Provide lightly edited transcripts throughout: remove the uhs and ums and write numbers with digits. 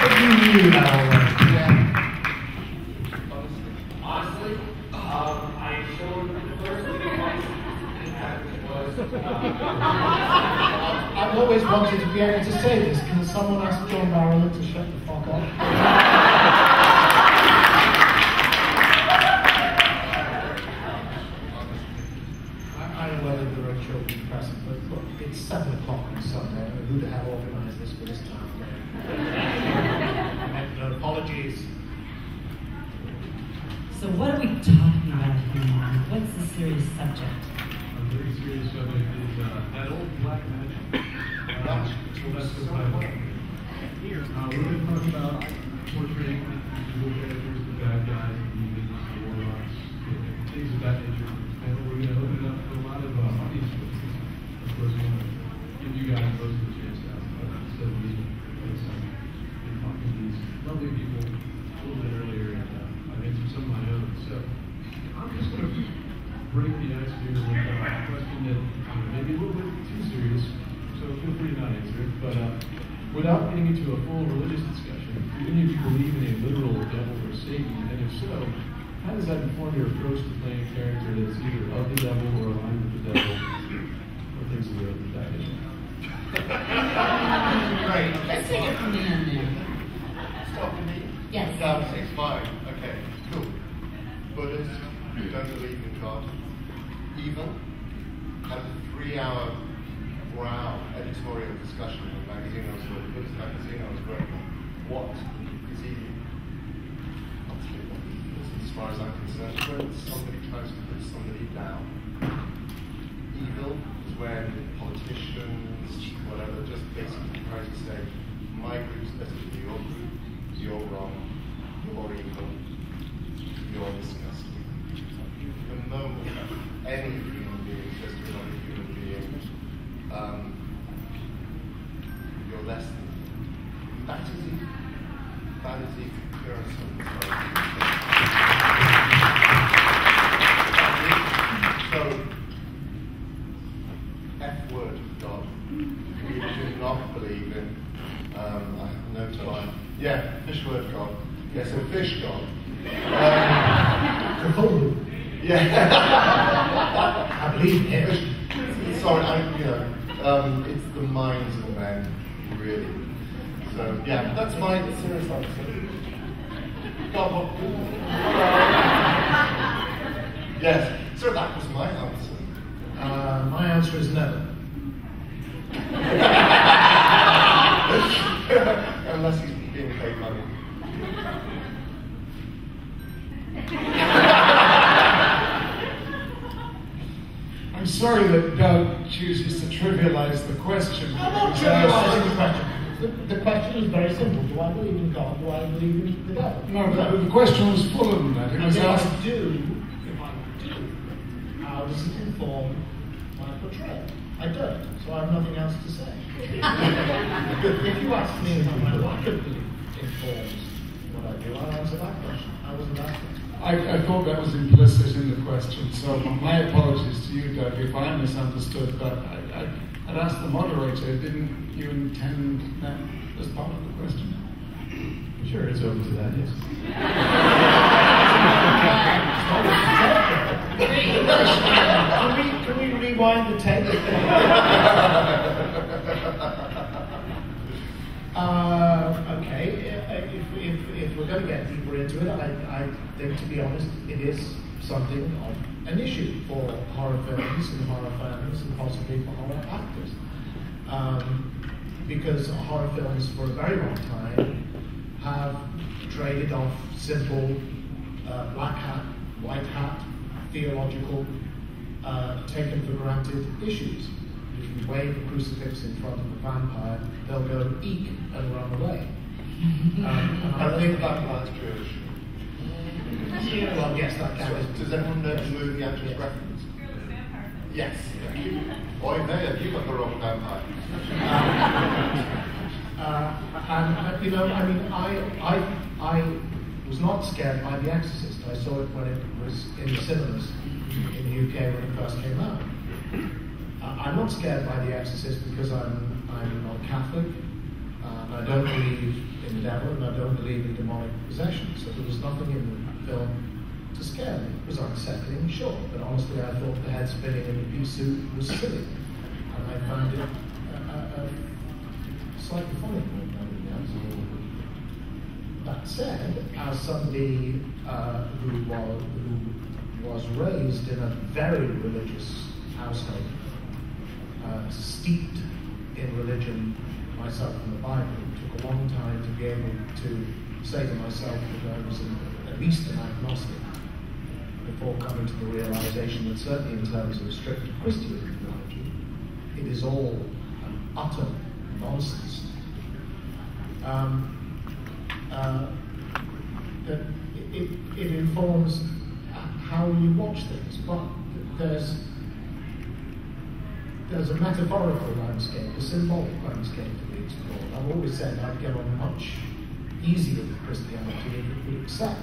But you knew that already. Yeah. Honestly, I showed the first thing was. I've always wanted to be able to say this. Can someone ask John Barrow to shut the fuck up? I don't know whether there are children present, but look, it's 7 o'clock on Sunday. Who the hell organised this for this time? No apologies. So what are we talking about here? What's the serious subject? A very serious subject is that old black magic. That's the title. We're going to talk about portraying the evil characters, the bad guys, the demons, the warlocks, things of that nature. And we're going to open it up for a lot of audience questions. Of course, we want to give you guys most of the chance to ask instead of me. Been talking to these lovely people a little bit earlier, and I've answered some of my own. So I'm just going to break the ice here with a question that may be a little bit too serious, so feel free to not answer it. But without getting into a full religious discussion, do any of you believe in a literal devil or Satan? And if so, how does that inform your approach to playing a character that's either of the devil or aligned with the devil, or things of that nature? Great. Let's take it from the end there. Stop with me? Yes. It's fine. Okay, cool. Buddhists don't believe in God. Evil had a 3-hour, 4-hour editorial discussion in a magazine I was with, a Buddhist magazine I was working on. What is evil? As far as I'm concerned, when somebody tries to put somebody down. Evil is when politicians, whatever, just basically try to say, my group's better than your group, you're wrong, you're evil, you're disgusting. The moment any human being says to another human being, you're less than, that is evil. That is evil. There are some so, F word God. We do not believe in, I have no time. Yeah, fish word God. Yeah, so fish God. Yeah. I believe in it. Sorry, it's the minds of men, really. So, yeah, that's my serious answer. God, what? Yes, so that was my answer. My answer is no. Unless he's being paid money. I'm sorry that Doug chooses to trivialize the question. I'm not trivializing the question. The question is very simple. Do I believe in God? Do I believe in the devil? No, but the question was fuller than that. It was if asked. I do, how does it inform my portrayal? I don't, so I have nothing else to say. If you ask me if my lack of belief informs what I do, I'll answer that question. I wasn't asking. I thought that was implicit in the question, so my apologies to you, Doug, if I misunderstood, but I'd asked the moderator, didn't you intend that as part of the question? Sure, it's open to that, yes. Can we rewind the tape? Okay, if we're going to get deeper into it, I think, to be honest, it is something of an issue for horror films and horror fans and possibly for horror actors. Because horror films for a very long time have traded off simple black hat, white hat, theological, taken for granted issues. If you wave a crucifix in front of a vampire, they'll go eek and run away. I think that part's Jewish. Well, yes, that counts. Does everyone know the movie I'm just referenced? Yes. Boy, there, you got the wrong vampire. And you know, I mean, I was not scared by The Exorcist. I saw it when it was in the cinemas in the UK when it first came out. I'm not scared by The Exorcist because I'm not Catholic. And I don't believe in the devil, and I don't believe in demonic possession. So there was nothing in the film to scare me. It was unsettling, sure, but honestly, I thought the head spinning in the pea suit was silly, and I found it slightly funny more than anything else. That said, as somebody who was raised in a very religious household, steeped in religion myself and the Bible, it took a long time to be able to say to myself that I was at least an agnostic before coming to the realization that certainly in terms of strict Christian theology, it is all an utter nonsense. That it informs how you watch things, but there's a metaphorical landscape, a symbolic landscape to be explored. I've always said I'd get on much easier with Christianity if it would accept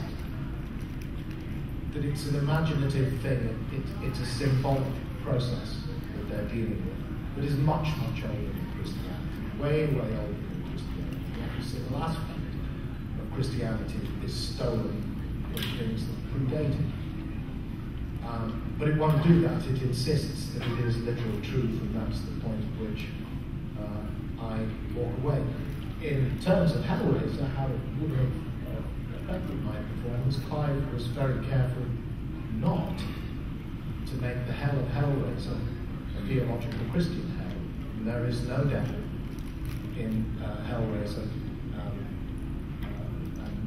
that it's an imaginative thing, it's a symbolic process that they're dealing with, that is much, much older than Christianity, way, way older than Christianity. The every aspect of Christianity is stolen from things that predate it. But it won't do that. It insists that it is literal truth, and that's the point at which I walk away. In terms of Hellraiser, how it would have affected my performance, Clive was very careful not to make the hell of Hellraiser a theological Christian hell. And there is no devil in Hellraiser,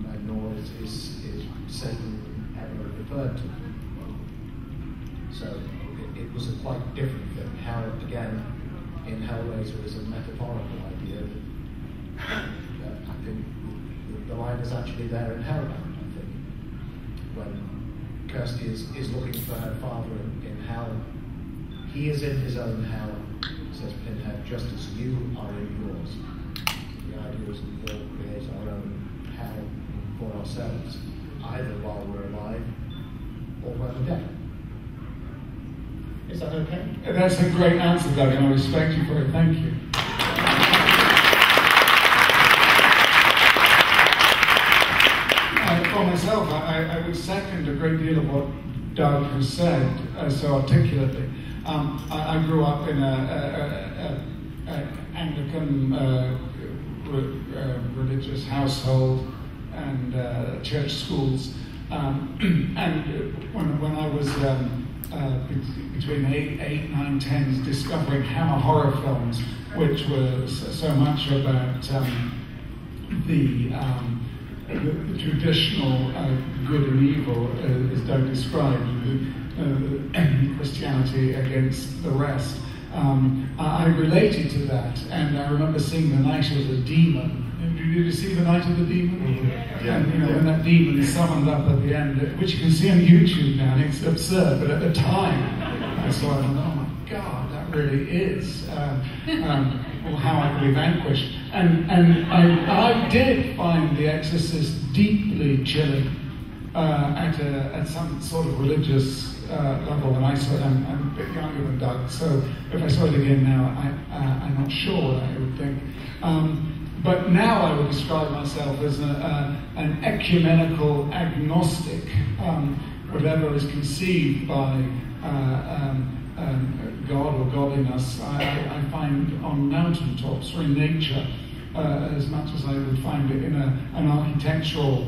and nor is Satan ever referred to. So it was a quite different thing. Hell, again, in Hellraiser is a metaphorical idea that I think the line is actually there in Hellbound, I think. When Kirsty is looking for her father in hell, he is in his own hell, says Pinhead, just as you are in yours. The idea is that we all create our own hell for ourselves, either while we're alive or when we're dead. Is that okay? That's a great answer, Doug, and I respect you for it. Thank you. For myself, I would second a great deal of what Doug has said so articulately. I grew up in an Anglican religious household and church schools. And when I was between 8, 9, 10, discovering Hammer horror films, which were so much about the traditional good and evil, as Doug described, Christianity against the rest. I related to that, and I remember seeing The Night of the Demon. Did you see The Night of the Demon? Mm-hmm. Yeah. And when that demon is summoned up at the end, which you can see on YouTube now, and it's absurd, but at the time, I saw it and thought, oh my God, that really is how I could be vanquished. And I did find The Exorcist deeply chilling at some sort of religious level when I saw it. I'm a bit younger than Doug, so if I saw it again now, I'm not sure what I would think. But now I would describe myself as an ecumenical agnostic. Whatever is conceived by God or godliness, I find on mountaintops or in nature as much as I would find it in an architectural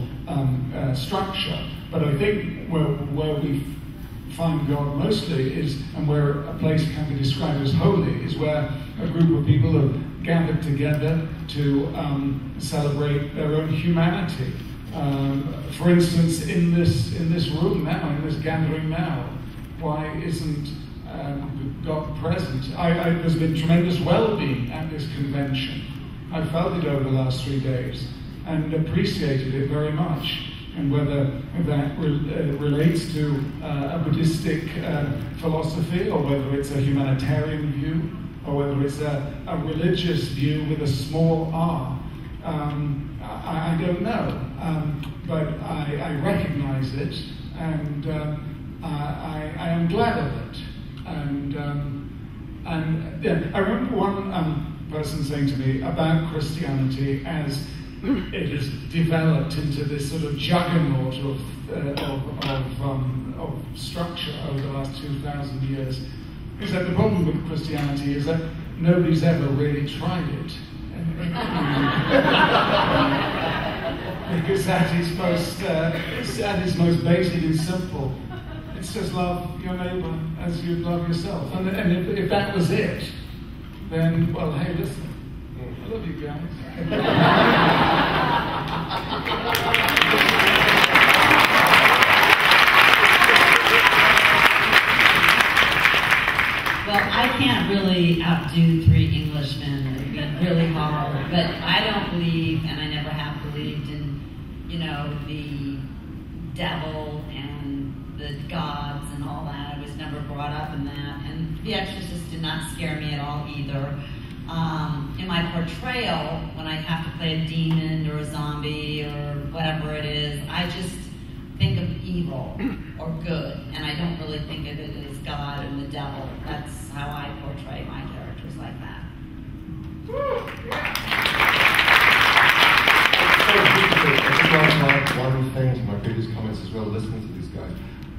structure. But I think where we find God mostly is, and where a place can be described as holy, is where a group of people have gathered together to celebrate their own humanity. For instance, in this room now, in this gathering now, why isn't God present? There's been tremendous well-being at this convention. I felt it over the last 3 days and appreciated it very much. And whether that relates to a Buddhistic philosophy, or whether it's a humanitarian view, or whether it's a religious view with a small r, I don't know. But I recognize it, and I am glad of it. And yeah, I remember one person saying to me about Christianity as it has developed into this sort of juggernaut of structure over the last 2,000 years, is that the problem with Christianity is that nobody's ever really tried it. Because at its most basic and simple, it's just love your neighbour as you love yourself. And if that was it, then, well, hey, listen, I love you guys. Well, I can't really outdo 3 Englishmen. It would be really hard. But I don't believe, and I never have believed in, the devil and the gods and all that. I was never brought up in that. And The Exorcist did not scare me at all either. In my portrayal, when I have to play a demon or a zombie or whatever it is, I just think of evil or good, and I don't really think of it as God and the devil. That's how I portray my characters, like that. One thing to my previous comments as well, listening to these guys,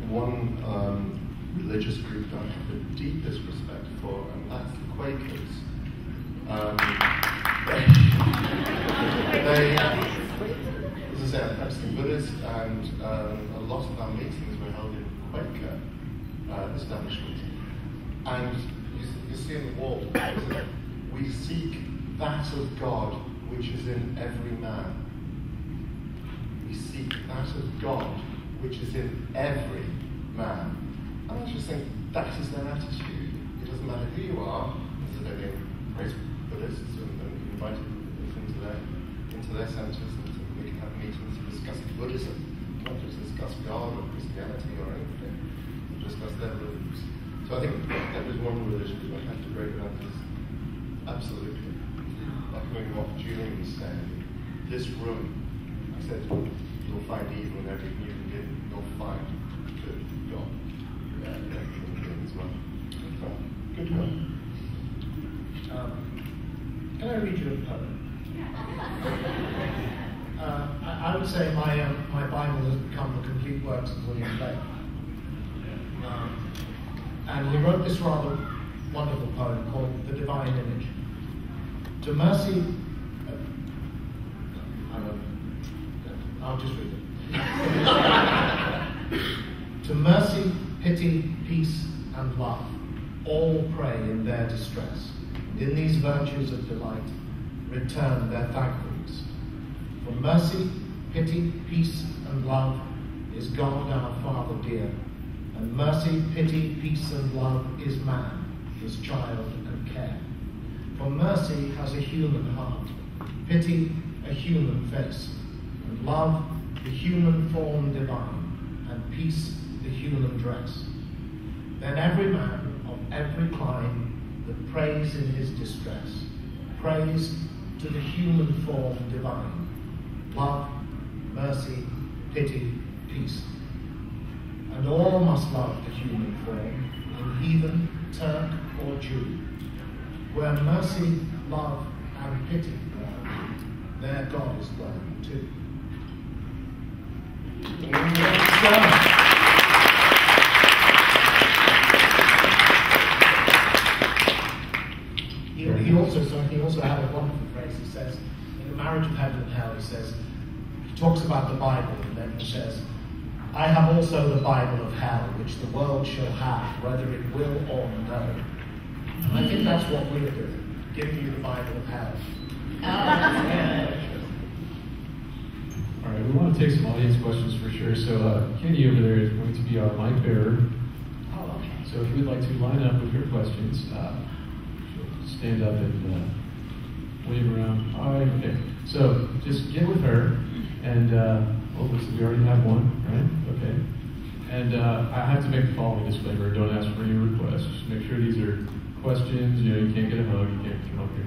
one religious group that I have the deepest respect for, and that's the Quakers. They as I say, I'm practicing Buddhist, and a lot of our meetings were held in Quaker establishments. And you see on the wall, we seek that of God which is in every man. We seek that of God which is in every man. And I just think that is their attitude. It doesn't matter who you are, so they're being great Buddhists and invited into their centres, and we can have meetings to discuss Buddhism, not just discuss God or Christianity or anything, discuss their beliefs. So I think that was one religion we have to break it up as absolutely. Like what Julian was saying, this room, I said, you'll find evil in every human being, you'll find good God in every human being as well. Good one. Can I read you a poem? I would say my Bible has become the complete works of William Blake. And he wrote this rather wonderful poem called The Divine Image. To mercy, I'll just read it. To mercy, pity, peace, and love, all pray in their distress. In these virtues of delight, return their thankfulness. For mercy, pity, peace, and love is God our Father dear. And mercy, pity, peace, and love is man, his child and care. For mercy has a human heart, pity a human face, and love the human form divine, and peace the human dress. Then every man of every clime that prays in his distress, prays to the human form divine, love, mercy, pity, peace. And all must love the human form, in heathen, Turk, or Jew. Where mercy, love, and pity dwell, there God is dwelling too. He also had a wonderful phrase. He says, in The Marriage of Heaven and Hell, he talks about the Bible, and then he says, I have also the Bible of hell, which the world shall have, whether it will or no. And I think that's what we're doing, giving you the Bible of hell. All right, we want to take some audience questions for sure. So Kenny over there is going to be our mic bearer. Oh, okay. So if you'd like to line up with your questions, stand up and wave around. All right, okay. So just get with her, and looks like we already have one, right? Okay. And I have to make the following disclaimer: don't ask for any requests. Just make sure these are questions. You can't get a hug. You can't come up here.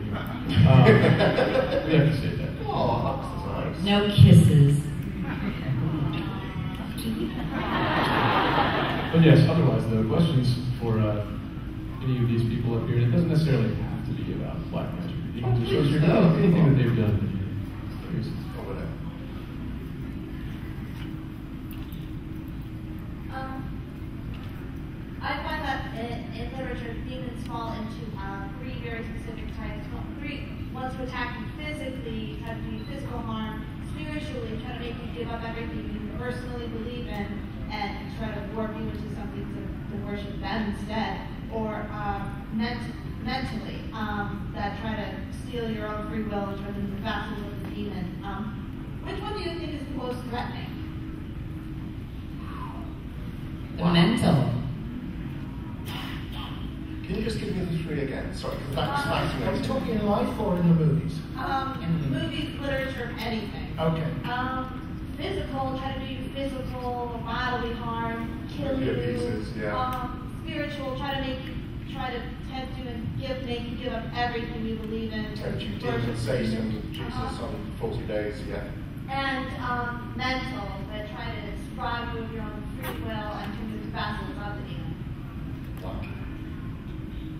We have to say that. Oh, that's nice. No kisses. But yes, otherwise, the questions for any of these people up here, and it doesn't necessarily have to be about black magic or Demons or Sorcery, anything that they've done. Or whatever. I find that in literature, demons fall into three very specific types. Ones who attack you physically, try to do you physical harm, spiritually, try to make you give up everything you personally believe in, and try to warp you into something to worship them instead, or mentally, that try to steal your own free will and turn into the vassals of the demon. Which one do you think is the most threatening? The mental. Can you just give me the three again? Sorry, because that's Are we fascinating. talking in life or in the movies? Movies, literature, anything. Okay. Physical, try to do you physical, bodily harm, kill you. Pieces, yeah. Spiritual, try to tempt you and make you give up everything you believe in. Tempt you, worship demon, Satan, demons. Jesus on 40 days, yeah. And mental, that try to deprive you of your own free will and turn you into vassals of the demon.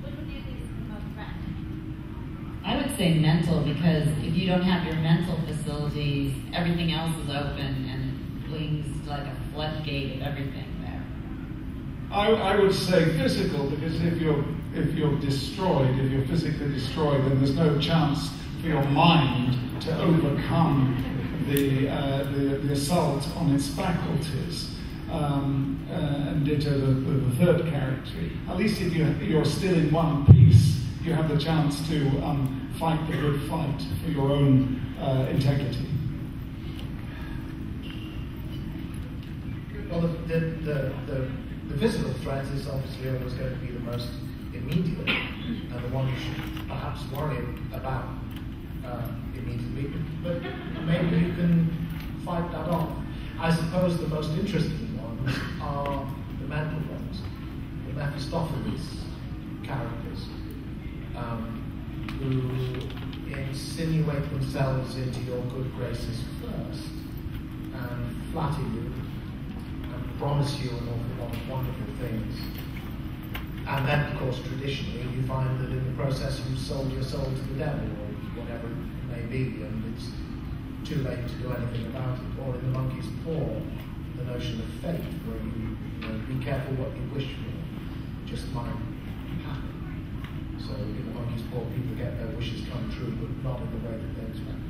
Which one do you think is the most threatening? I would say mental, because if you don't have your mental facilities, everything else is open and flings like a floodgate of everything there. I would say physical, because if you're destroyed, if you're physically destroyed, then there's no chance for your mind to overcome the assault on its faculties. And ditto the third character. At least if you're still in one piece, you have the chance to fight the good fight for your own integrity. Well, the physical threat is obviously always going to be the most immediate, and the one you should perhaps worry about immediately, but maybe you can fight that off. I suppose the most interesting ones are the mental ones, the Mephistopheles characters, who insinuate themselves into your good graces first, and flatter you, and promise you an awful lot of wonderful things. And then, of course, traditionally, you find that in the process you've sold your soul to the devil, or whatever it may be, and it's too late to do anything about it. Or in the monkey's paw, the notion of fate, where you be careful what you wish for, just might happen. So in the monkey's paw, people get their wishes come true, but not in the way that they expect.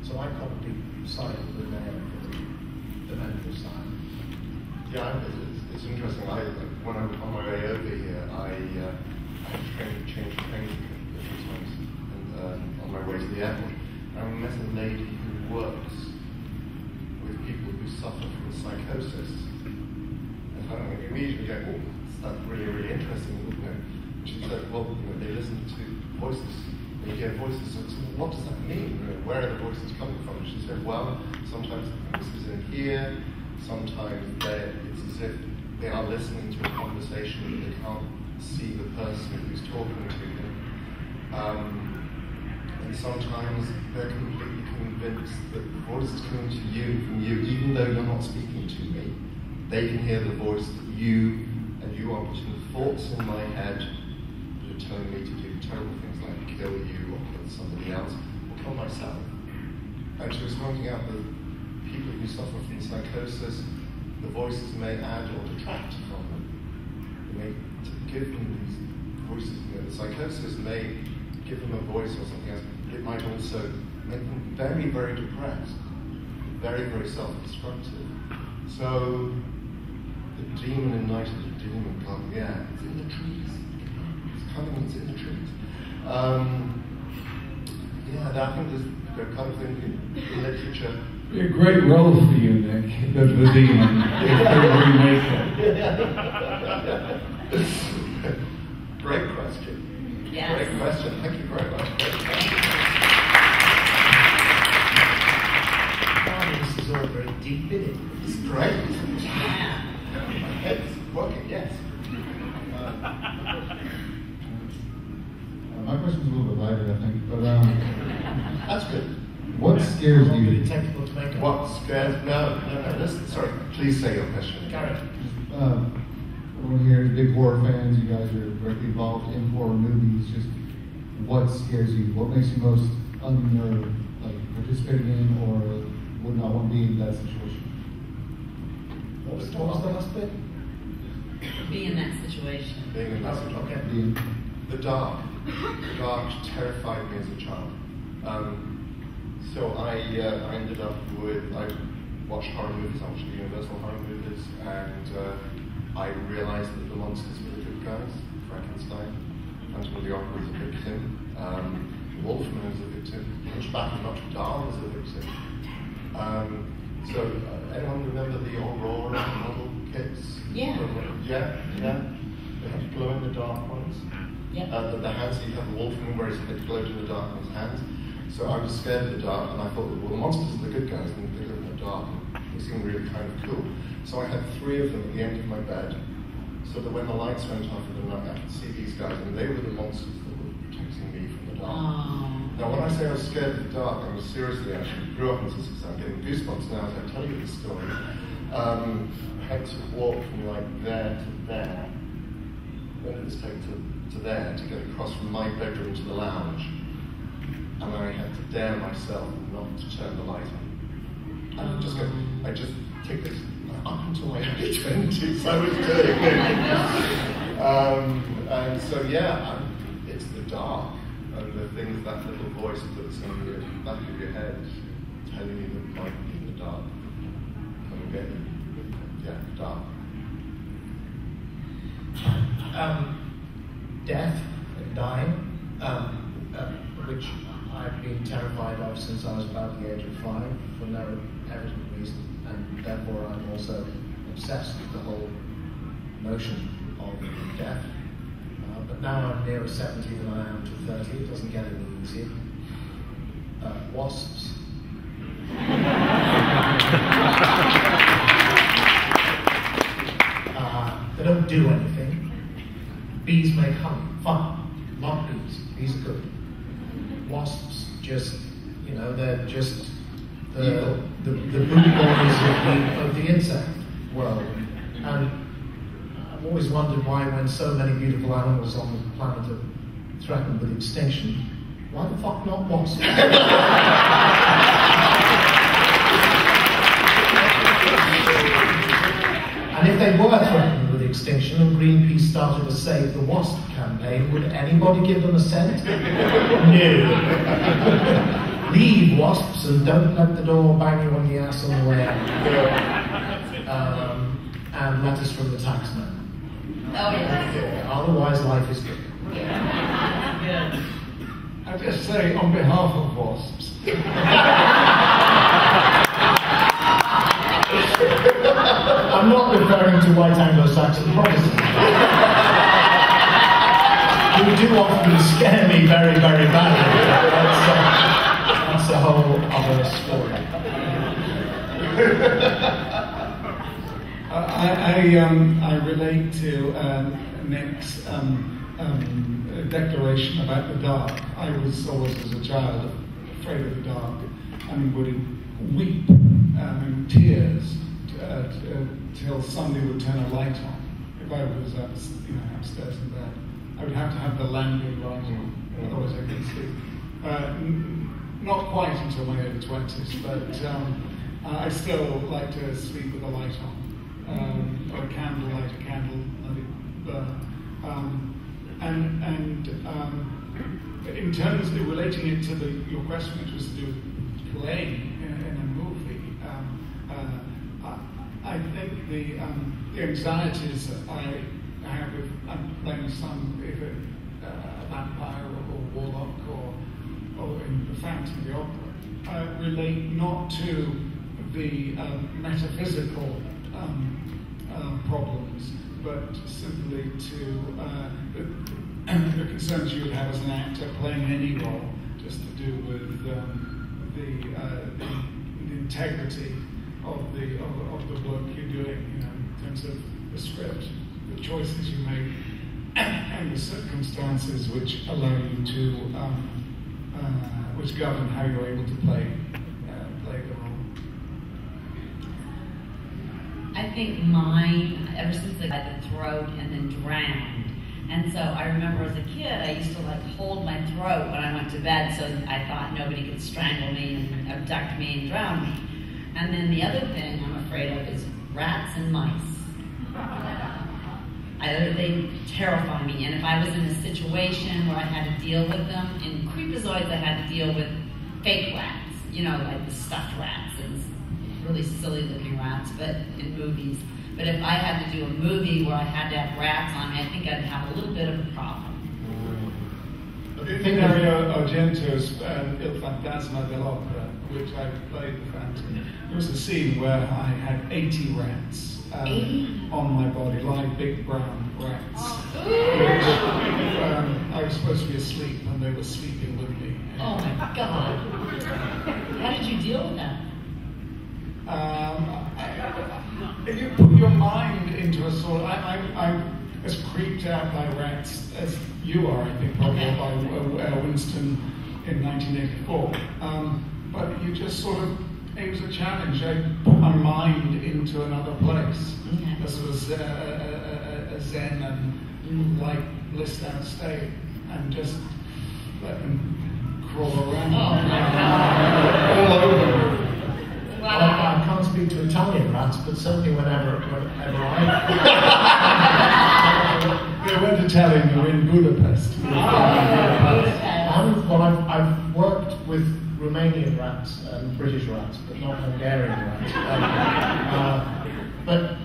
So I probably side with Linnea for the mental side. Yeah, it's interesting. When I was on my way over here, I had to change trains a few times, and on my way to the airport, I met a lady who works with people who suffer from psychosis. And I immediately go, oh, that's really, really interesting. She said, well, they listen to voices. They hear voices. So what does that mean? Where are the voices coming from? She said, well, sometimes the voice is in here. Sometimes it's as if they are listening to a conversation, but they can't see the person who's talking to them. And sometimes they're completely convinced that the voice is coming to you from you, even though you're not speaking to me. They can hear the voice that you are putting thoughts in my head that are telling me to do terrible things like kill you or kill somebody else or kill myself. And she was pointing out that people who suffer from psychosis, the voices may add or detract from them. They may give them these voices. The psychosis may give them a voice or something else. It might also make them very, very depressed, very, very self-destructive. So the demon in Night of the Demon Club, yeah, it's in the trees. It's coming, it's in the trees. Yeah, I think there's kind of thing in literature. Be a great role for you, Nick, the demon, if they remake it. Great question. Yes. Great question. Thank you very much. This is all very deep, isn't it? It's great. Yeah. My head's working, yes. My question's a little bit lighter, I think, but That's good. what scares Not really you? technical to make What scares? No. Listen, sorry. Please say your question. Carry When you're big horror fans, you guys are directly involved in horror movies. Just what scares you? What makes you most participating in or would not want to be in that situation? What was the last bit? Be in that situation. Being in that situation. Okay. The dark. The dark terrified me as a child. So I ended up I watched horror movies, I watched the Universal horror movies, and I realized that the monsters were the good guys. Frankenstein, Phantom of the Opera was a victim, Wolfman was a victim, Hunchback of Notre Dame was a victim. So anyone remember the Aurora model kits? Yeah. Yeah. They had glow-in-the-dark ones. Yeah. The hands, you have the Wolfman where his head glowed in the dark in his hands. So I was scared of the dark, and I thought, well, the monsters are the good guys, and they glow in the dark. They seemed really kind of cool. So I had 3 of them at the end of my bed, so that when the lights went off in the night, I could see these guys, and they were the monsters that were protecting me from the dark. Now, when I say I was scared of the dark, I was seriously actually grew up in Sussex. I'm getting goosebumps now as I tell you this story. I had to walk from like there to there. When did this take to there to get across from my bedroom to the lounge? And I had to dare myself not to turn the light on. And I just take this up until my early 20s. I was doing it. And so yeah, it's the dark and the things, that little voice that's in the back of your head telling you that you might be in the dark. Come and get you. Yeah, dark. Death and dying, which I've been terrified of since I was about the age of 5 for no evident reason, and therefore I'm also obsessed with the whole notion of death. But now I'm nearer 70 than I am to 30, it doesn't get any easier. Wasps. They don't do anything. Bees make honey, fun, love bees. Bees are good. Wasps just, they're just the booty boys of the insect world. And I've always wondered why, when so many beautiful animals on the planet are threatened with extinction, why the fuck not wasps? And if they were threatened with extinction and Greenpeace started a Save the Wasp campaign, would anybody give them a cent? No. Leave wasps and don't let the door bang you on the ass on the way out. And letters from the taxman. Oh, yeah. Otherwise, life is good. Yeah. I just say, on behalf of wasps, I'm not referring to white Anglo-Saxon Protestants. Who do often scare me very, very badly. That's a whole other story. I relate to Nick's declaration about the dark. I was always, as a child, afraid of the dark and would weep in tears till somebody would turn a light on. If I was upstairs in bed, I would have to have the lantern light on, otherwise I couldn't sleep. Not quite until my early 20s, but I still like to sleep with the light on. Or a candle, light a candle, let it burn. In terms of relating it to your question, which was to do with playing in a movie, I think the anxieties I have if I'm playing a vampire or warlock or in the Phantom of the Opera relate not to the metaphysical problems, but simply to the concerns you would have as an actor playing any role, just to do with the integrity of the work you're doing, in terms of the script, the choices you make, and the circumstances which allow you to, which govern how you're able to play the role. I think mine, ever since I got the throat and then drowned, And so I remember as a kid, I used to like hold my throat when I went to bed so I thought nobody could strangle me and abduct me and drown me. And then the other thing I'm afraid of is rats and mice. They terrify me. And if I was in a situation where I had to deal with them, in creepazoids I had to deal with fake rats, you know, like the stuffed rats and really silly looking rats, but in movies. But if I had to do a movie where I had to have rats on me, I think I'd have a little bit of a problem. In Dario Argento's Il Fantasma dell'Opera, which I played the Phantom, there was a scene where I had 80 rats on my body, live big brown rats. I was supposed to be asleep and they were sleeping with me. Oh my God. How did you deal with that? You put your mind into a sort of, I'm as creeped out by rats as you are, I think, probably by Winston in 1984. But you just sort of, it was a challenge. I put my mind into another place. A sort of a zen and like blissed out state, and just let them crawl around all over. Well, I can't speak to Italian rats, but certainly whenever They went Italian, you were in Budapest. I've worked with Romanian rats and British rats, but not Hungarian rats. But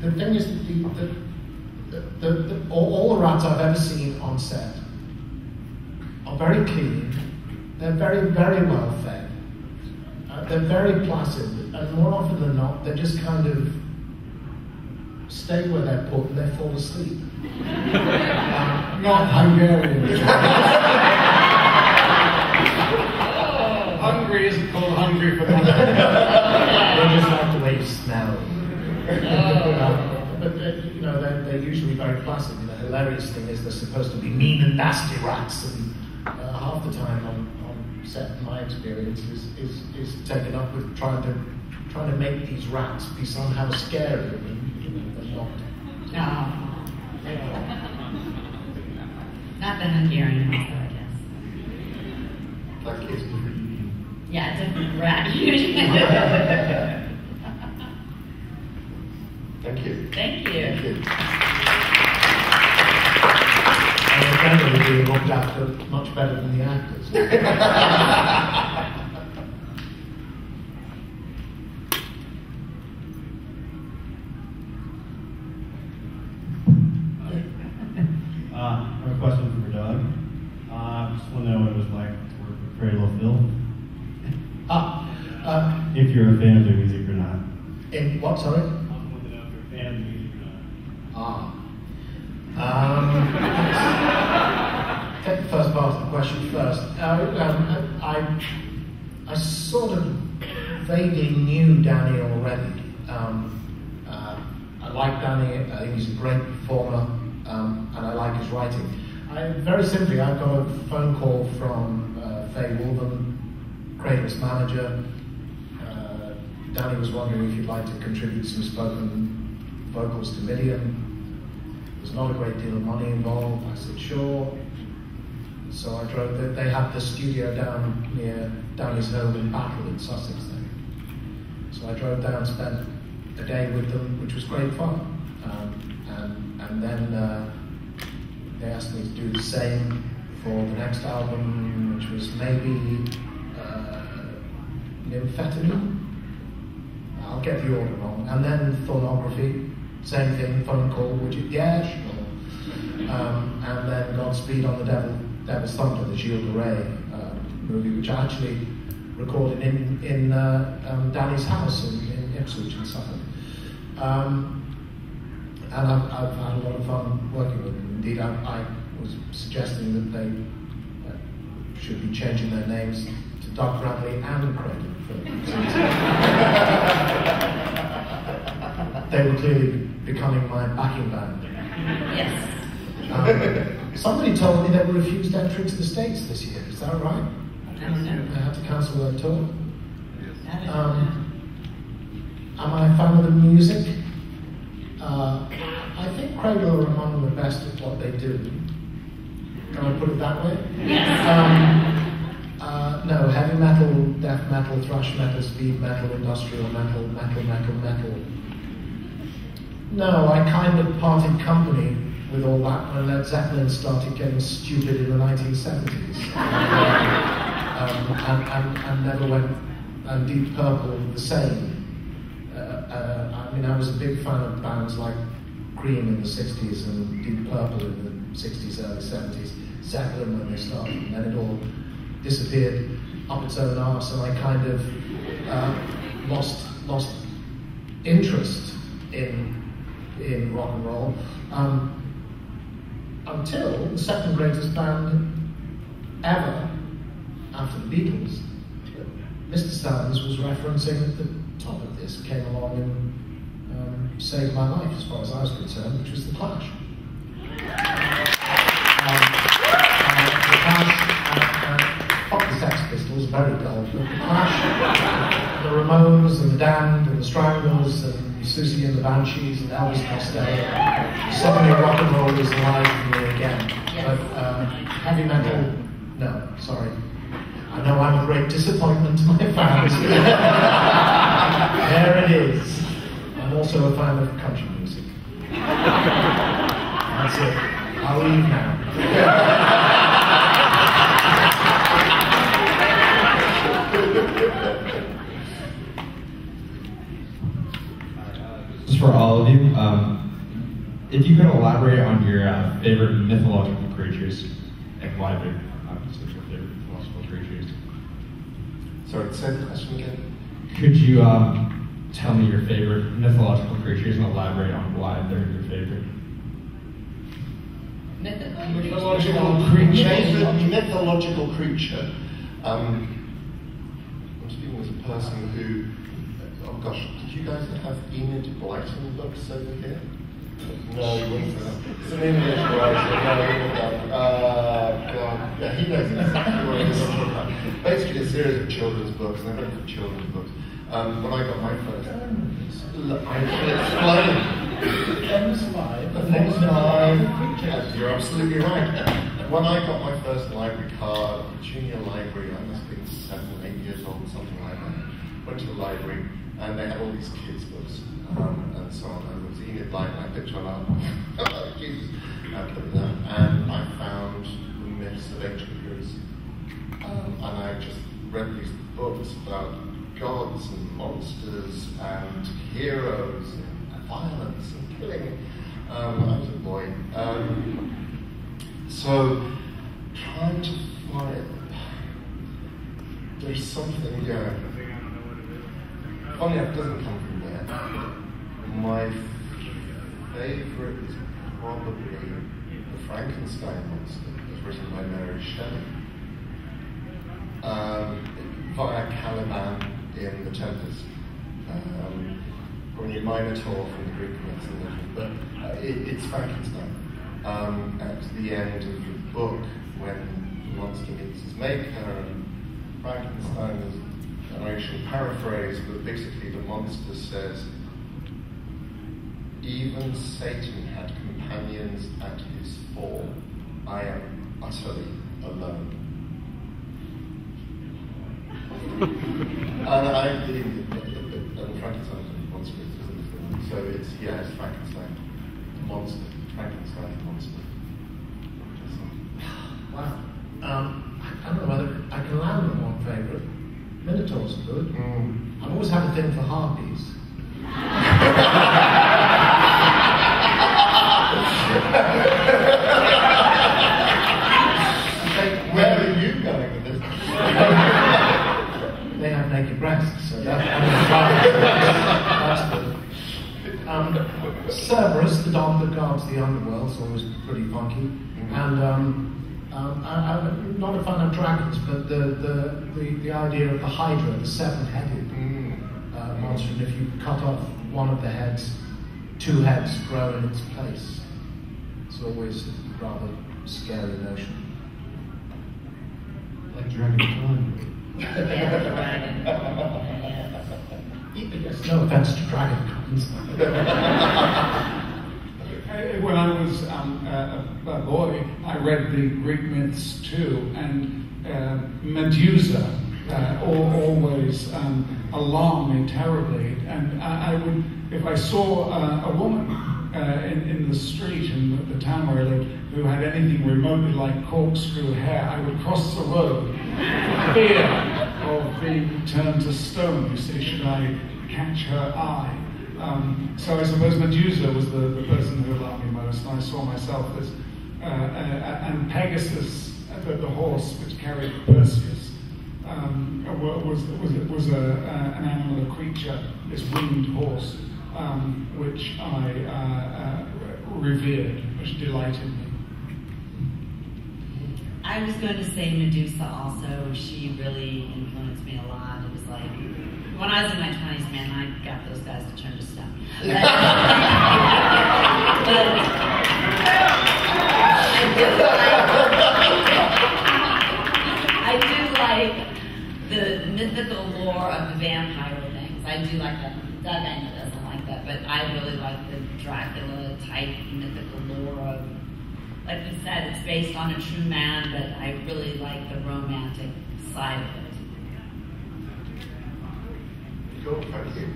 the thing is that all the rats I've ever seen on set are very clean, they're very, very well fed. They're very placid, and more often than not, they just kind of stay where they're put and they fall asleep. Not Hungarian. Hungry isn't called hungry for that. They just like the way you smell. But you know, they're usually very placid. And the hilarious thing is they're supposed to be mean and nasty rats, and half the time on set, my experience is taken up with trying to make these rats be somehow scary, and you know, they're not. No. Not the Hungarian ones, though, I guess. That kid's different. Yeah, different rat. Thank you. Thank you. Thank you. And the camera would be looked after much better than the actors. I have a question for Doug. I just want to know what it was like to work with Cradle of Filth. If you're a fan of their music or not. In what, sorry? I want to know if you're a fan of the music or not. Take the first part of the question first. I sort of vaguely knew Danny already. I like Danny. I think he's a great performer, and I like his writing. Very simply, I got a phone call from Faye Wolven, Cradle's manager. Danny was wondering if you'd like to contribute some spoken vocals to Midian. There's not a great deal of money involved. I said, sure. So I drove, they had the studio down near Danny's home in Battle in Sussex then. So I drove down, spent a day with them, which was great fun. And then they asked me to do the same for the next album, which was maybe Nymphetamine. I'll get the order wrong. And then Thornography, same thing, phone call, would you? Yeah, sure. And then Godspeed on the Devil's Thunder, the Gilles de Rais movie, which I actually recorded in Danny's house in Ipswich in Suffolk. And I've had a lot of fun working with them. Indeed, I was suggesting that they should be changing their names to Doug Bradley and Cradle. They were clearly becoming my backing band. Yes. Somebody told me they were refused entry to the States this year. Is that right? I don't know. They had to cancel their tour. That is Am I a fan of the music? I think Cradle are among the best at what they do. Can I put it that way? Yes. No, heavy metal, death metal, thrash metal, speed metal, industrial metal, metal. No, I kind of parted company with all that when Led Zeppelin started getting stupid in the 1970s. And never went, and Deep Purple the same. I mean, I was a big fan of bands like Cream in the 60s and Deep Purple in the 60s, early 70s, Zeppelin when they started, and then it all disappeared up its own arse, and I kind of lost interest in rock and roll until the second greatest band ever after the Beatles, Mr. Sands was referencing at the top of this, came along and saved my life as far as I was concerned, which was the Clash. The Clash, fuck the Sex Pistols, very dull, but the Clash, the Ramones and the Damned and the Stranglers and Susie and the Banshees and Elvis Costello, suddenly rock and roll is alive for me again. But heavy metal, no, sorry. I know I'm a great disappointment to my fans. There it is. I'm also a fan of country music. That's it. I'll leave now. Just for all of you, if you could elaborate on your favorite mythological creatures and why they're your favorite mythological creatures. Sorry, say the question again. Could you tell me your favorite mythological creatures and elaborate on why they're your favorite? Mythological creature. Mythological creature. I'm speaking as a person who, oh gosh, did you guys have Enid Blyton books over here? No, you wouldn't say that. It's an English writer. No, you wouldn't have. God. Yeah, he knows exactly what it is. Basically, a series of children's books, and they're very for children's books. When I got my first, I can explain. Yes, you're absolutely right. When I got my first library card, junior library, I must have been 7 or 8 years old, something like that. Went to the library, and they had all these kids' books, and so on. And it was Enid Blyton, I picked one up. Oh, Jesus. And I found the myths of ancient Greece. And I just read these books about gods and monsters and heroes and violence and killing. I was a boy. So, trying to find, there's something, funny enough, it doesn't come from there. My favorite is probably the Frankenstein monster, was written by Mary Shelley. Via Caliban in The Tempest. Probably Minotaur from the Greek myths and legend, but it's Frankenstein. At the end of the book, when the monster meets his maker, and Frankenstein is a generation paraphrase, but basically the monster says, even Satan had companions at his fall. I am utterly alone. And I believe that Frankenstein is a monster, so it's Frankenstein, monster, Frankenstein monster. Wow. I don't know whether I can land on one favourite. Minotaurs are good. I've always had a thing for harpies. Where are you going with this? They have naked breasts, so that's good. Cerberus, the dog that guards the underworld, is always pretty funky. And I'm not a fan of dragons, but the idea of the Hydra, the 7-headed monster, and if you cut off one of the heads, 2 heads grow in its place. It's always a rather scary notion. Like Dragon Yes, no offense to dragon cons. When I was a boy, I read the Greek myths too, and Medusa always alarmed me terribly. And I would, if I saw a woman in the street in the town where I lived who had anything remotely like corkscrew hair, I would cross the road for fear of being turned to stone, you see, should I catch her eye. So I suppose Medusa was the person who alarmed me most, and I saw myself as, and Pegasus, the horse which carried Perseus, was an animal, a creature, this winged horse, which I revered, which delighted me. I was going to say Medusa also. She really influenced me a lot. It was like, when I was in my 20s, man, I got those guys to turn to stone. I do like the mythical lore of the vampire things. I do like that. Doug, I know, doesn't like that, but I really like the Dracula type mythical lore of, like you said, it's based on a true man, but I really like the romantic side of it. Cool, thank you.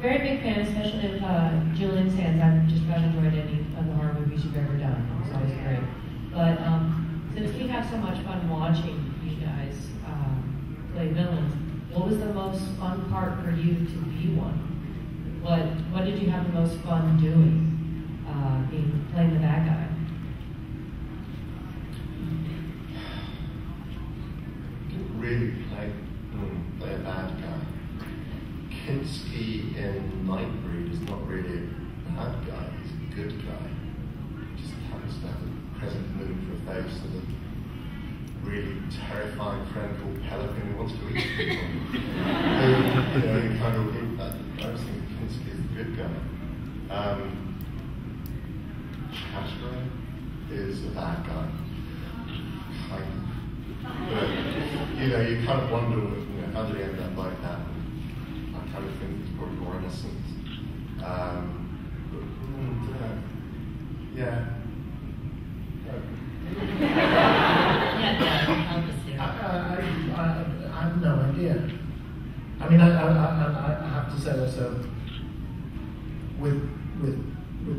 Very big fan, especially of Julian Sands. I've just about enjoyed any of the horror movies you've ever done. It's always great. But since we have so much fun watching you guys play villains, what was the most fun part for you to be one? What did you have the most fun doing, playing the bad guy? Didn't really play a bad guy. Kinski in Nightbreed is not really a bad guy, he's a good guy. He just happens to have a present mood for a face and a really terrifying friend called Pelican who wants to eat people. I was thinking Kinski is a good guy. Cashmere is a bad guy. Kind of. But, you kind of wonder, how did he end up like that? I kind of think he's probably more innocent. Yeah. I have no idea. I mean, I have to say also, with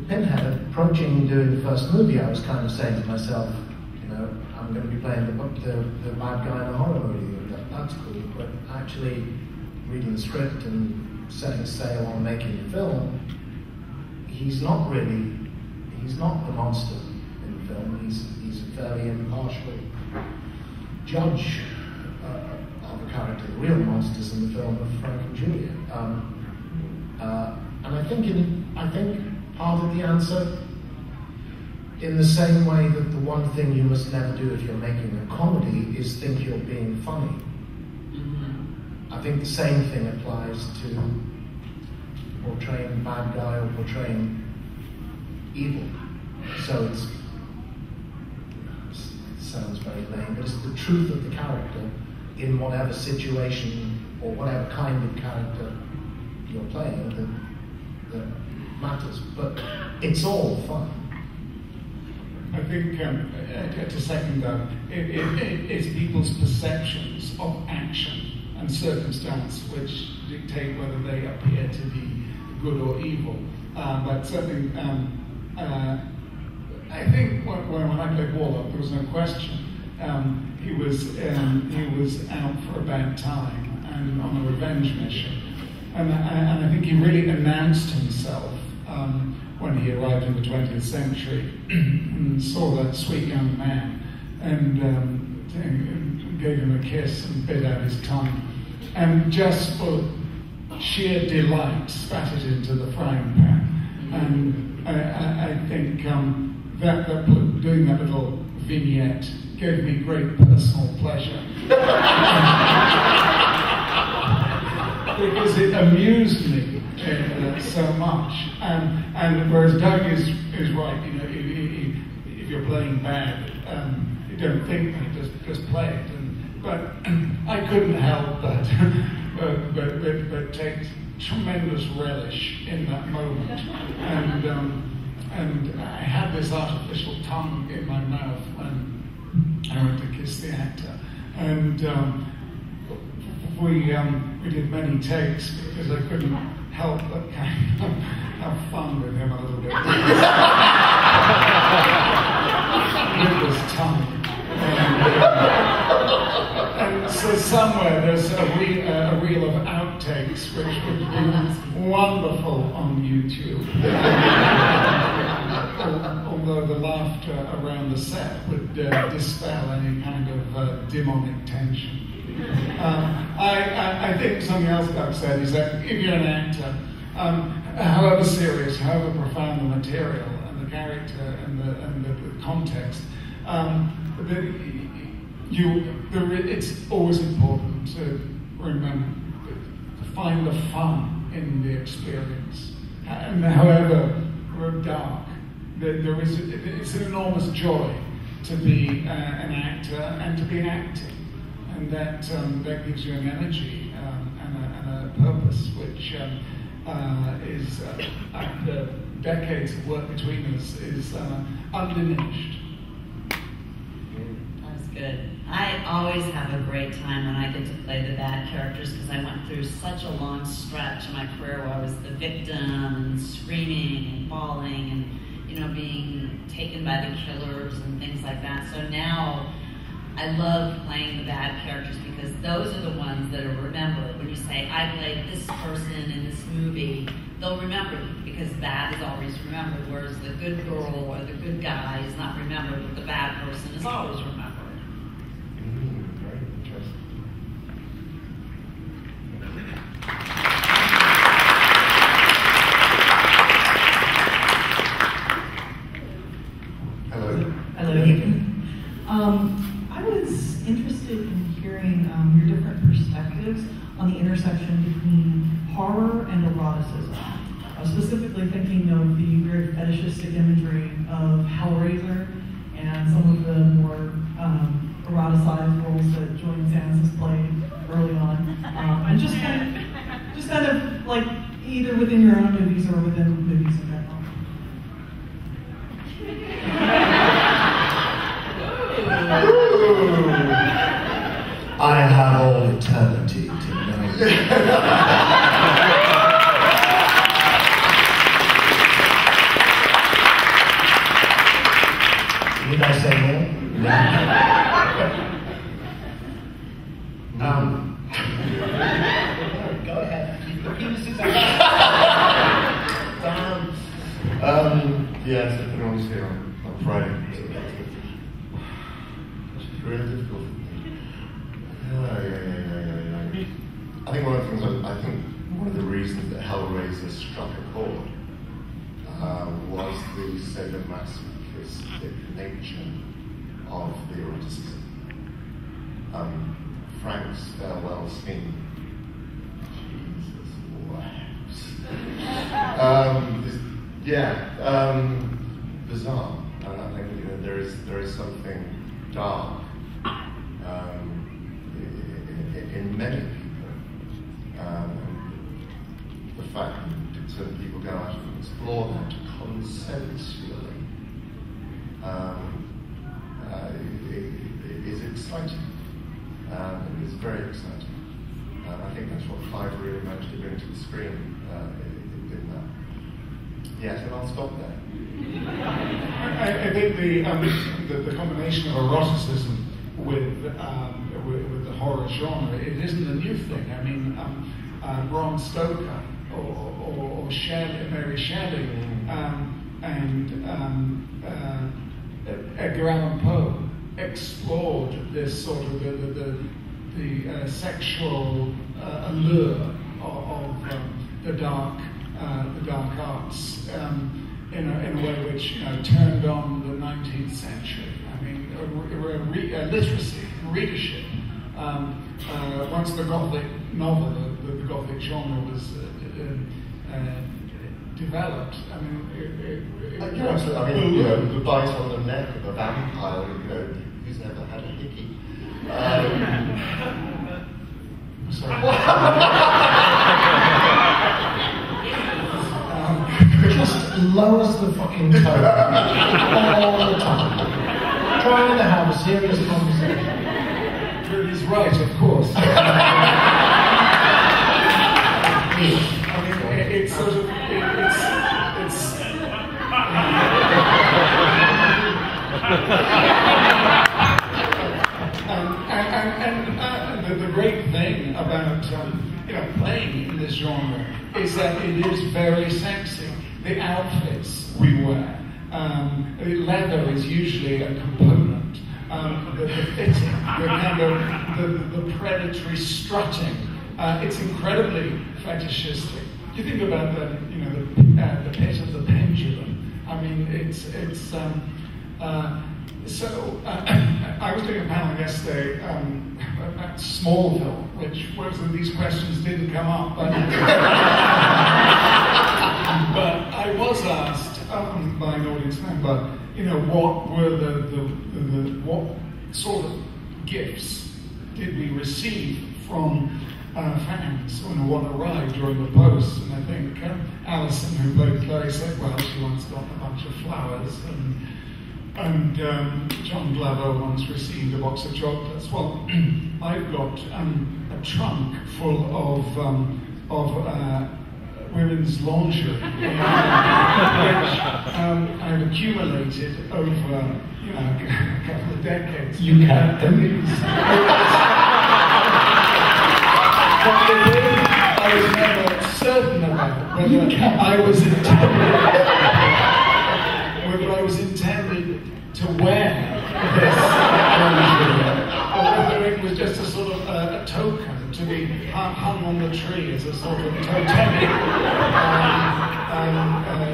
Pinhead approaching doing the first movie, I was kind of saying to myself, I'm going to be playing the bad guy in a horror movie. That's cool. But actually, reading the script and setting sail on making the film, he's not the monster in the film. He's a fairly impartial judge of a character. The real monsters in the film are Frank and Julia. And I think part of the answer, in the same way that the one thing you must never do if you're making a comedy is think you're being funny. I think the same thing applies to portraying a bad guy or portraying evil. So it sounds very lame, but it's the truth of the character in whatever situation or whatever kind of character you're playing that matters. But it's all fun. I think, to second that, it's people's perceptions of action and circumstance which dictate whether they appear to be good or evil. But certainly, I think when I played Warlock, there was no question. He was out for a bad time and on a revenge mission. And I think he really announced himself when he arrived in the 20th century and saw that sweet young man and gave him a kiss and bit out his tongue. And just for sheer delight, spat it into the frying pan. And I think that doing that little vignette gave me great personal pleasure. Because it amused me so much. And whereas Doug is right, if you're playing bad, you don't think that, just play it. But I couldn't help but but take tremendous relish in that moment. And I had this artificial tongue in my mouth when I went to kiss the actor. And we did many takes because I couldn't help but kind of have fun with him a little bit. With his tongue. And so somewhere there's a reel of outtakes which would be wonderful on YouTube. Although the laughter around the set would dispel any kind of demonic tension. I think something else Doug said is that if you're an actor, however serious, however profound the material and the character and the context, it's always important to remember to find the fun in the experience, and however dark, it's an enormous joy to be an actor and to be acting, and that gives you an energy and a purpose which is after decades of work between us is undiminished. That's good. I always have a great time when I get to play the bad characters because I went through such a long stretch in my career where I was the victim and screaming and falling and being taken by the killers and things like that. So now I love playing the bad characters because those are the ones that are remembered. When you say, I played this person in this movie, they'll remember because bad is always remembered, whereas the good girl or the good guy is not remembered, but the bad person is always remembered. Very interesting. Hello. Hello. I was interested in hearing your different perspectives on the intersection between horror and eroticism. I was specifically thinking of the very fetishistic imagery of Hellraiser and some of the more eroticized roles that Julian Sands has played early on, and just kind of like either within your own movies or within movies in general. I have all eternity to know. Did I say more? No. Go ahead. Yes, I can always hear on Friday. It's really difficult. I think one of the things, one of the reasons that Hellraiser struck a chord was the sadomasochistic nature of the eroticism. Frank's farewell scene. Jesus wept. Bizarre. And I think there is something dark in many people. The fact that certain people go out and explore that consensually is exciting. It is very exciting. I think that's what Clive really managed to bring to the screen in that. Yes, and I'll stop there. I think the combination of eroticism with the horror genre, it isn't a new thing. I mean, Bram Stoker or Mary Shelley and Edgar Allan Poe explored this sort of the sexual allure of the dark arts in a way which turned on the 19th century. I mean, literacy, readership. Once the Gothic novel, the Gothic genre was developed, I mean, the bite on the neck of a vampire, who's never had a hickey. Sorry. Just lowers the fucking tone all the time. Trying to have a serious conversation. But he's right, of course. I mean, it's sort of, it's and the great thing about playing in this genre is that it is very sexy. The outfits we wear, leather is usually a component. The fitting, the kind of the predatory strutting. It's incredibly fetishistic. You think about the pit of the pendulum. I mean, so I was doing a panel yesterday about Smallville, which was that these questions didn't come up, but but I was asked by an audience member, what were what sort of gifts did we receive from fans what arrived during the post, and I think Alison, who played Chloe, said, well, she once got a bunch of flowers, and John Glover once received a box of chocolates. Well, I've got a trunk full of women's lingerie, which I've accumulated over a couple of decades. You kept them. I was never certain about whether I was intended to wear this lingerie, or whether it was just a sort of a token to be hung on the tree as a sort of totemic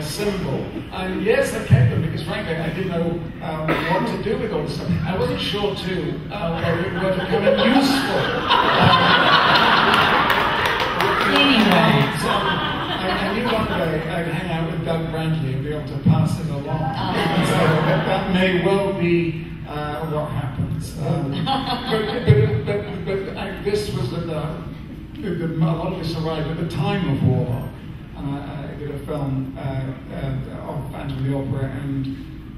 symbol. And yes, I kept them because frankly I didn't know what to do with all this stuff. I wasn't sure too whether it were becoming useful. Anyway. I knew one day I'd hang out with Doug Bradley and be able to pass it along. So that may well be what happens. But this was a lot of this arrived at the time of Warlock. And I did a film of Phantom of the Opera and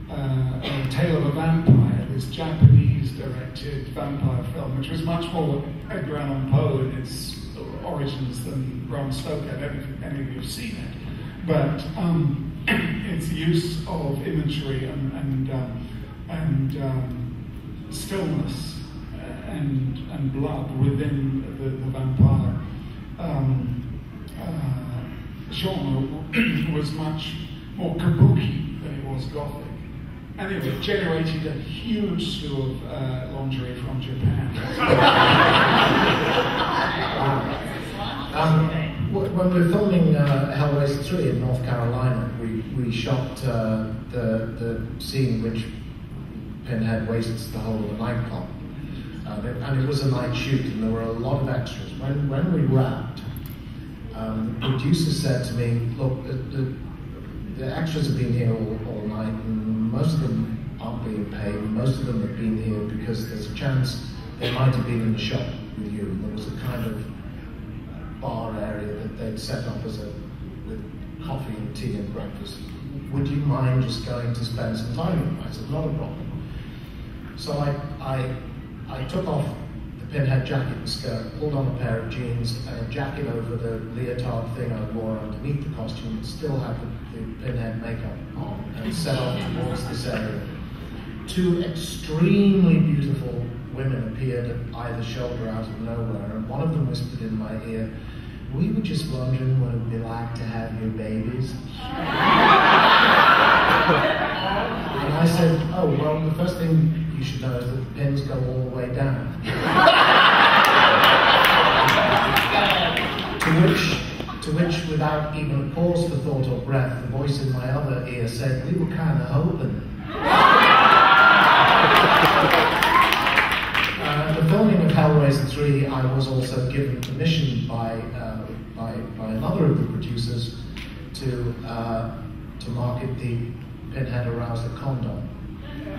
A Tale of a Vampire, this Japanese-directed vampire film, which was much more Edgar Allan Poe in its origins than Bram Stoker. I don't know if any of you have seen it, but its use of imagery and stillness and blood within the vampire genre was much more kabuki than it was Gothic. Anyway, it generated a huge slew of lingerie from Japan. When we were filming Hellraiser 3 in North Carolina, we shot the scene in which Pinhead wastes the whole of the nightclub. And it was a night shoot, and there were a lot of extras. When we wrapped, the producer said to me, look, the extras have been here all night, and most of them aren't being paid. Most of them have been here because there's a chance they might have been in the shop with you. And there was a kind of bar area that they'd set up with coffee and tea and breakfast. Would you mind just going to spend some time with them? I said, not a problem. So I took off the Pinhead jacket and skirt, pulled on a pair of jeans and a jacket over the leotard thing I wore underneath the costume, and still had the Pinhead makeup on, and set off towards this area. Two extremely beautiful women appeared at either shoulder out of nowhere, and one of them whispered in my ear, we were just wondering what it would be like to have your babies. And I said, oh, well, the first thing you should know is that the pins go all the way down. to which, without even a pause for thought or breath, the voice in my other ear said, we were kind of hoping. The filming of Hellraiser 3, I was also given permission by another of the producers to market the Pinhead Arouser condom.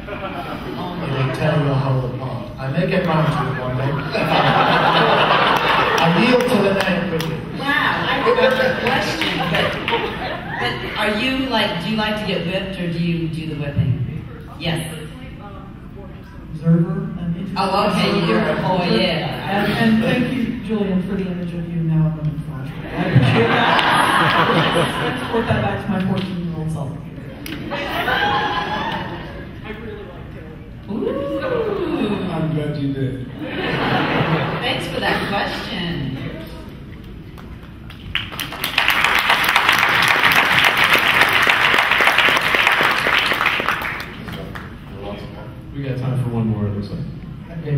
It'll tear your whole apart. I may get round to it one day. I yield to Linnea Quigley. Wow, I forgot the question. But are you do you like to get whipped or do you do the whipping? Yes. Observer and interested. Oh, okay, yeah. And thank you, Julian, for the image of you now in the flash. I appreciate that. Transport that back to my 14-year-old self. I really liked it. Ooh. I'm glad you did. Thanks for that question. We got time for one more, it looks like.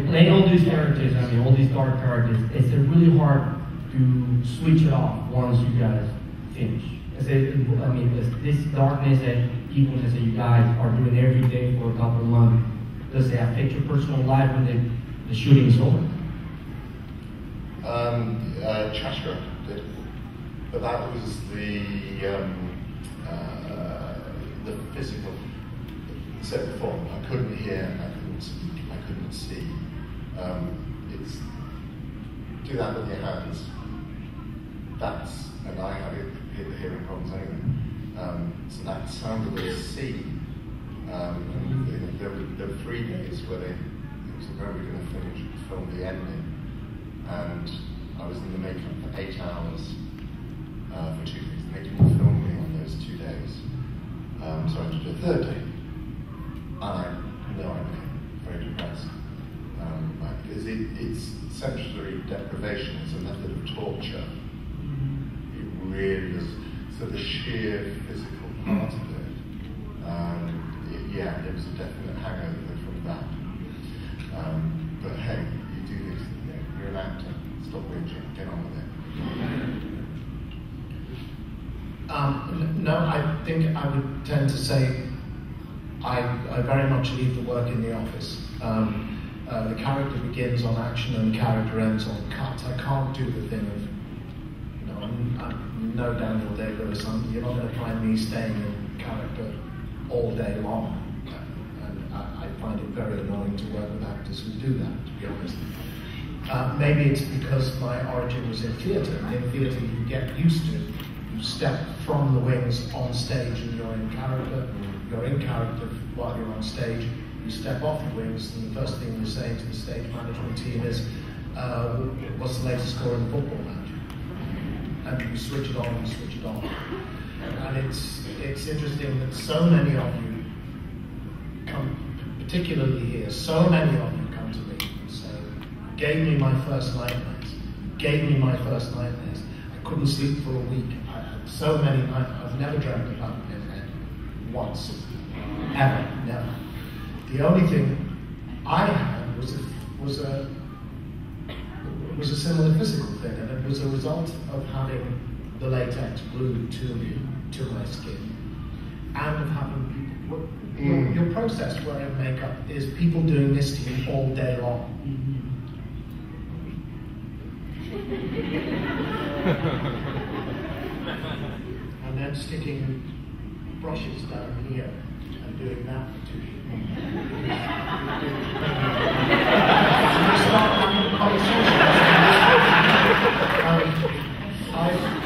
Playing all these characters, all these dark characters, it's really hard to switch it off once you guys finish. This darkness that people that say you guys are doing every day for a couple of months, does it affect your personal life when the shooting is over? Cheshire did, but that was the physical. Said before, I couldn't hear, I couldn't speak, I couldn't see. It's do that with your hands. And I have hearing problems anyway. So that sound of the sea. There were 3 days where they were going to film the ending, and I was in the makeup for 8 hours for 2 days. They didn't film me on those 2 days, so I had to do a 3rd day. And I know I became very depressed because it's sensory deprivation. It's a method of torture. It really is. So the sheer physical part of it, it was a definite hangover from that. But hey, you do this. You're an actor. Stop whinging. Get on with it. No, I think I would tend to say I very much leave the work in the office. The character begins on action and the character ends on cut. I can't do the thing of, I'm no Daniel Day-Lewis. You're not going to find me staying in character all day long. And I find it very annoying to work with actors who do that, to be honest. Maybe it's because my origin was in theatre. In theatre you get used to it. You step from the wings on stage and you're in character. You're in character while you're on stage. You step off the wings, and the first thing you're saying to the stage management team is, what's the latest score in the football match? And you switch it on and switch it off. And it's interesting that so many of you come, particularly here, so many of you come to me and say, gave me my first nightmares. Gave me my first nightmares. I couldn't sleep for a week. I had so many nightmares. I've never dreamt about it once. Ever. Never. The only thing I had was a similar physical thing, and it was a result of having the latex glued to me, to my skin, and of having people. Your process wearing makeup is people doing this to you all day long. And then sticking brushes down here and doing that for 2 years.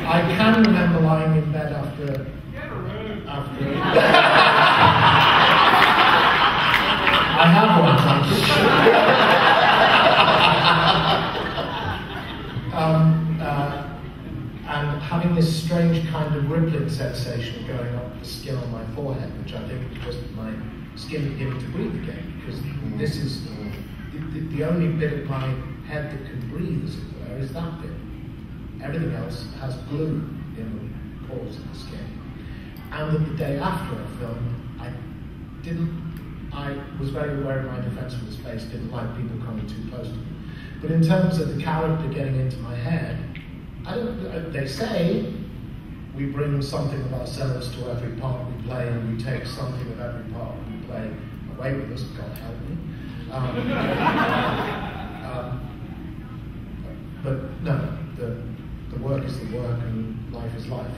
I can remember lying in bed after I have one, thank you. And having this strange kind of rippling sensation going up the skin on my forehead, which I think is just my skin beginning to breathe again, because this is the only bit of my head that can breathe, as it were, is that bit. Everything else has glue in the pores of the skin. And that the day after I filmed, I was very aware of my defensive space, didn't like people coming too close to me. But in terms of the character getting into my head, they say we bring something of ourselves to every part we play, and we take something of every part we play away with us, God help me. But no, the work is the work and life is life,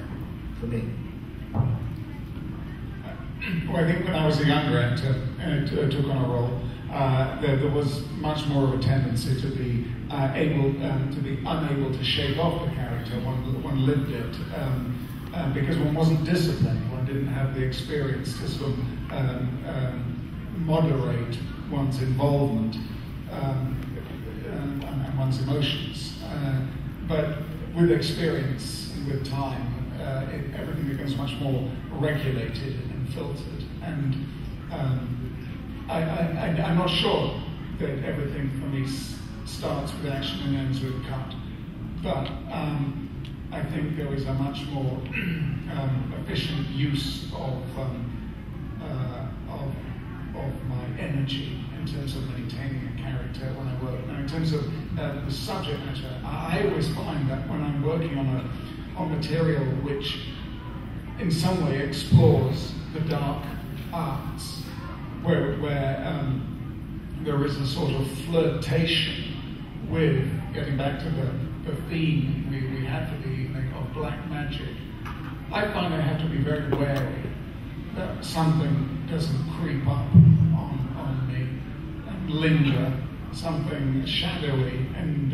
for me. Well, I think when I was a younger actor and took on a role, there was much more of a tendency to be unable to shake off the character. One lived it because one wasn't disciplined. One didn't have the experience to sort of moderate one's involvement and one's emotions. But with experience and with time, everything becomes much more regulated and filtered. And I'm not sure that everything for me starts with action and ends with cut. But I think there is a much more efficient use of my energy in terms of maintaining a character when I work. Now, in terms of the subject matter, I always find that when I'm working on material which in some way explores the dark arts, where there is a sort of flirtation with, getting back to the theme we had for the evening of black magic, I find I have to be very wary that something doesn't creep up on me and linger, something shadowy and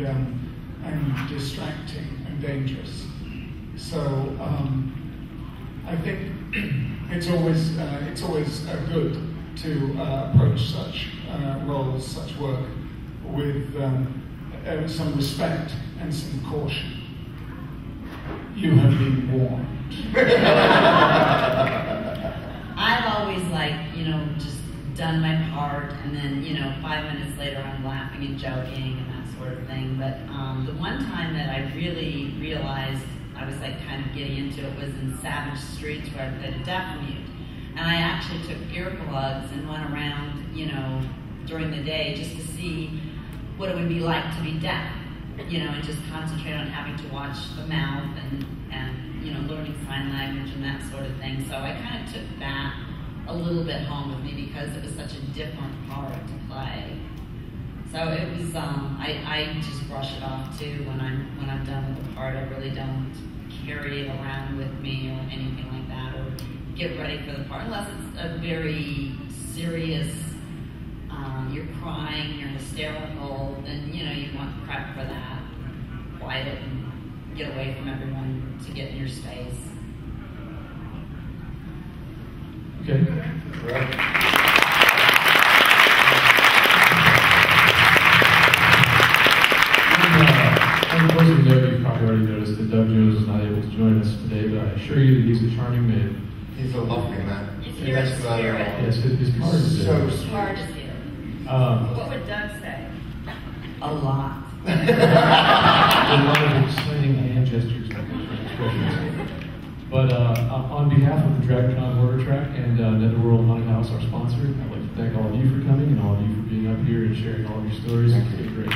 distracting and dangerous. So I think it's always good to approach such roles, such work, with some respect and some caution. You have been warned. I've always just done my part, and then 5 minutes later I'm laughing and joking and that sort of thing. But the one time that I really realized I was kind of getting into it was in Savage Streets, where I played a deaf mute. And I actually took earplugs and went around, during the day just to see what it would be like to be deaf, and just concentrate on having to watch the mouth and learning sign language and that sort of thing. So I kind of took that a little bit home with me because it was such a different part to play. So it was, I just brush it off too when I'm done with the part. I really don't carry it around with me or anything like that, or get ready for the part, unless it's a very serious, you're crying, you're hysterical, then you want prep for that, quiet and get away from everyone to get in your space. Okay. Right. Unfortunately, you probably already noticed that Doug Jones is not able to join us today, but I assure you that he's a charming man. He's a lovely man. He's here in spirit. Yes, his card is there. His card is here. What would Doug say? A lot. A lot of explaining hand gestures and expressions. But on behalf of the DragonCon Horror Track and Netherworld Haunted House, our sponsor, I'd like to thank all of you for coming and all of you for being up here and sharing all of your stories. It's been great.